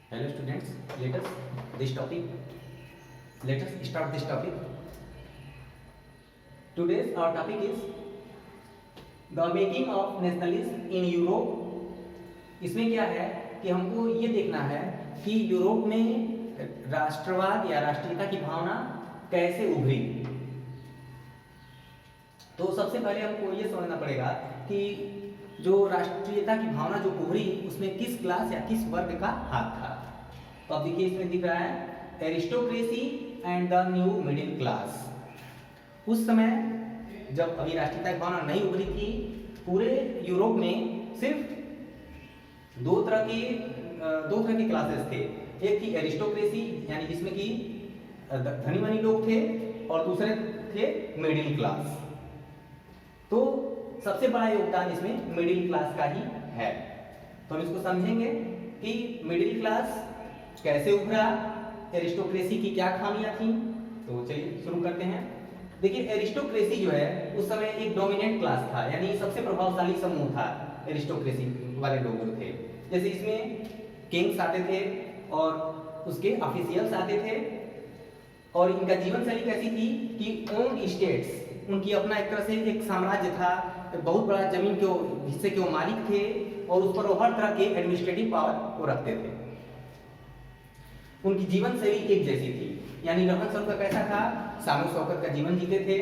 Hello students, let us start this topic. Today's our topic is the making of nationalism in Europe. इसमें क्या है कि हमको ये देखना है कि यूरोप में राष्ट्रवाद या राष्ट्रीयता की भावना कैसे उभरी। तो सबसे पहले हमको ये समझना पड़ेगा कि जो राष्ट्रीयता की भावना जो उभरी उसमें किस क्लास या किस वर्ग का हाथ था। तो अब देखिए इसमें दिख रहा है aristocracy and the new middle class. उस समय जब अभी राष्ट्रीयता की भावना नहीं उभरी थी, पूरे यूरोप में सिर्फ दो तरह के क्लासेस थे। एक थी एरिस्टोक्रेसी यानी जिसमें कि धनी मनी लोग थे और दूसरे थे मिडिल क्लास। तो सबसे बड़ा योगदान इसमें मिडिल क्लास का ही है। तो हम इसको समझेंगे कि मिडिल क्लास कैसे उभरा, एरिस्टोक्रेसी की क्या खामियां थी। तो चलिए शुरू करते हैं। देखिए एरिस्टोक्रेसी जो है उस समय एक डोमिनेंट क्लास था, यानी सबसे प्रभावशाली समूह था एरिस्टोक्रेसी वाले लोग जो थे। जैसे इसमें किंग्स आते थे और उसके ऑफिशियल्स आते थे और इनका जीवन शैली कैसी थी कि ओन स्टेट्स, उनकी अपना एक तरह से एक साम्राज्य था, बहुत बड़ा जमीन के हिस्से के वो मालिक थे और उस पर वो हर तरह के एडमिनिस्ट्रेटिव पावर वो रखते थे। उनकी जीवन शैली एक जैसी थी, यानी रहन सहन का कैसा था, शानो शौकत का जीवन जीते थे।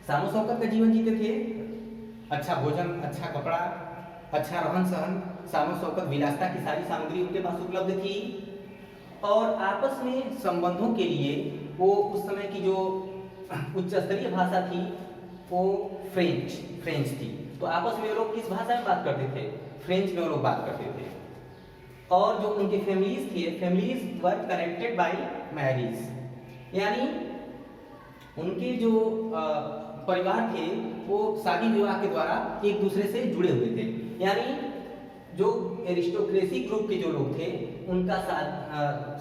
शानो शौकत का जीवन जीते थे, अच्छा भोजन, अच्छा कपड़ा, अच्छा रहन सहन, शानो शौकत, विलासिता की सारी सामग्री उनके पास उपलब्ध थी। और आपस में संबंधों के लिए वो उस समय की जो उच्च स्तरीय भाषा थी वो फ्रेंच थी। तो आपस में वो लोग किस भाषा में बात करते थे? फ्रेंच में वो लोग बात करते थे। और जो उनके फैमिलीज थे, families were connected by marriage, यानी उनके जो परिवार थे वो शादी विवाह के द्वारा एक दूसरे से जुड़े हुए थे। यानी जो एरिस्टोक्रेसी ग्रुप के जो लोग थे उनका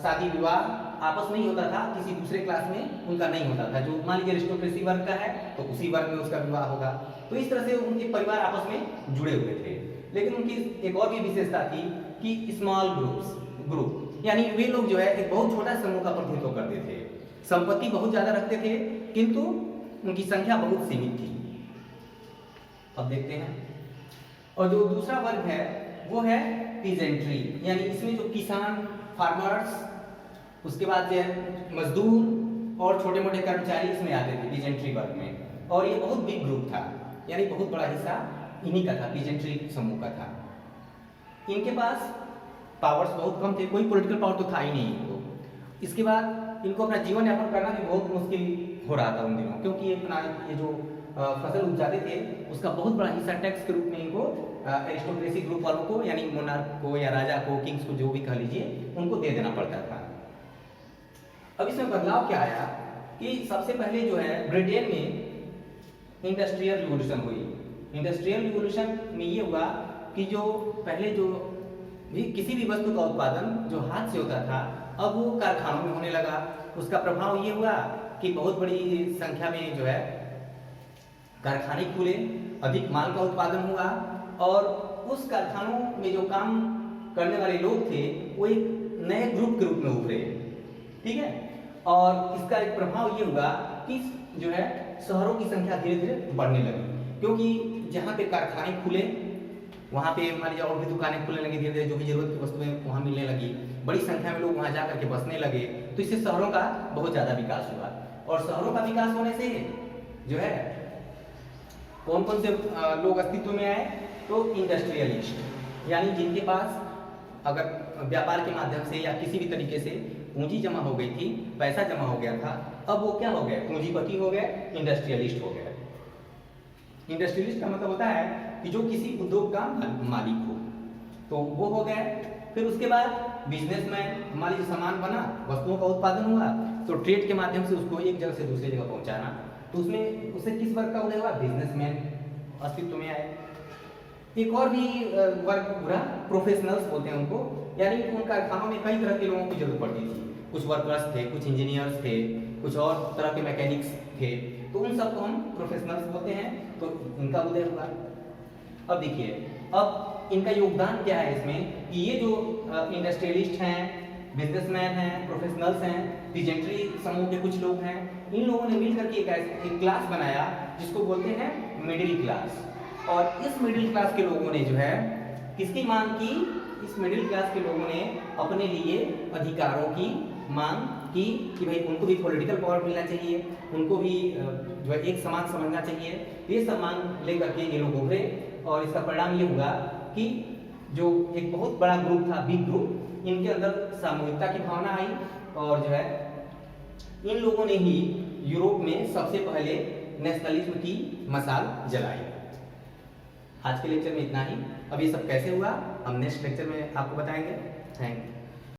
शादी विवाह आपस में ही होता था, किसी दूसरे क्लास में उनका नहीं होता था। जो मान लीजिए एरिस्टोक्रेसी वर्ग का है तो उसी वर्ग में उसका विवाह होगा। तो इस तरह से उनके परिवार आपस में जुड़े हुए थे। लेकिन उनकी एक और भी विशेषता थी कि स्मॉल ग्रुप, यानी वे लोग जो है एक बहुत छोटा समूह का प्रतिनिधित्व करते थे, संपत्ति बहुत ज्यादा रखते थे किंतु उनकी संख्या बहुत सीमित थी। अब देखते हैं। और जो दूसरा वर्ग है वो है पीजेंट्री, यानी इसमें जो किसान, फार्मर्स, उसके बाद जो है मजदूर और छोटे मोटे कर्मचारी इसमें आते थे पीजेंट्री वर्ग में। और ये बहुत बिग ग्रुप था, यानी बहुत बड़ा हिस्सा इन्हीं का था, पीजेंट्री समूह का था। इनके पास पावर्स बहुत कम थे, कोई पॉलिटिकल पावर तो था ही नहीं इनको। इसके बाद इनको अपना जीवन यापन करना भी बहुत मुश्किल हो रहा था उन दिनों, क्योंकि ये जो फसल उपजाते थे उसका बहुत बड़ा हिस्सा टैक्स के रूप में इनको एरिस्टोक्रेसी ग्रुप वालों को, यानी मोनार्क को या राजा को, किंग्स को, जो भी कह लीजिए, उनको दे देना पड़ता था। अब इसमें बदलाव क्या आया कि सबसे पहले जो है ब्रिटेन में इंडस्ट्रियल रिवॉल्यूशन हुई। इंडस्ट्रियल रिवॉल्यूशन में ये हुआ कि जो पहले जो भी किसी भी वस्तु का उत्पादन जो हाथ से होता था अब वो कारखानों में होने लगा। उसका प्रभाव ये हुआ कि बहुत बड़ी संख्या में जो है कारखाने खुले, अधिक माल का उत्पादन हुआ और उस कारखानों में जो काम करने वाले लोग थे वो एक नए ग्रुप के रूप में उभरे। ठीक है। और इसका एक प्रभाव ये हुआ कि जो है शहरों की संख्या धीरे धीरे बढ़ने लगी, क्योंकि जहाँ पे कारखाने खुले वहाँ पे मान लीजिए और भी दुकानें खुलने लगी, धीरे धीरे जो भी जरूरत की वस्तुएं वहाँ मिलने लगी, बड़ी संख्या में लोग वहाँ जा करके बसने लगे। तो इससे शहरों का बहुत ज्यादा विकास हुआ। और शहरों का विकास होने से जो है कौन कौन से लोग अस्तित्व में आए? तो इंडस्ट्रियलिस्ट, यानी जिनके पास अगर व्यापार के माध्यम से या किसी भी तरीके से पूंजी जमा हो गई थी, पैसा जमा हो गया था, अब वो क्या हो गए? पूंजीपति हो गए, इंडस्ट्रियलिस्ट हो गए। इंडस्ट्रियलिस्ट का मतलब होता है कि जो किसी उद्योग का मालिक हो, तो वो हो गए। फिर उसके बाद बिजनेसमैन, मान लीजिए सामान बना, वस्तुओं का उत्पादन हुआ, तो ट्रेड के माध्यम से उसको एक जगह से दूसरी जगह पहुंचाना, तो उसमें उससे किस वर्ग का उदय हुआ? बिजनेसमैन अस्तित्व में आए। एक और भी वर्ग उभरा, प्रोफेशनल्स बोलते हैं उनको, यानी उन कारखानों में कई तरह के लोगों की जरूरत पड़ती थी। कुछ वर्कर्स थे, कुछ इंजीनियर्स थे, कुछ और तरह के मैकेनिक्स थे, तो उन सबको हम प्रोफेशनल्स बोलते हैं। तो इनका उदय हुआ। अब देखिए, अब इनका योगदान क्या है इसमें कि ये जो इंडस्ट्रियलिस्ट हैं, बिजनेसमैन हैं, प्रोफेशनल्स हैं, डिजेंट्री समूह के कुछ लोग हैं, इन लोगों ने मिलकर के एक क्लास बनाया जिसको बोलते हैं मिडिल क्लास। और इस मिडिल क्लास के लोगों ने जो है किसकी मांग की? इस मिडिल क्लास के लोगों ने अपने लिए अधिकारों की मांग की कि भाई उनको भी पॉलिटिकल पावर मिलना चाहिए, उनको भी जो है एक समाज समझना चाहिए। ये सब मांग लेकर के ये लोग उभरे और इसका परिणाम ये हुआ कि जो एक बहुत बड़ा ग्रुप था, बिग ग्रुप, इनके अंदर सामूहिकता की भावना आई और जो है इन लोगों ने ही यूरोप में सबसे पहले नेशनलिज्म की मशाल जलाई। आज के लेक्चर में इतना ही। अब ये सब कैसे हुआ हम नेक्स्ट लेक्चर में आपको बताएंगे। Thank you.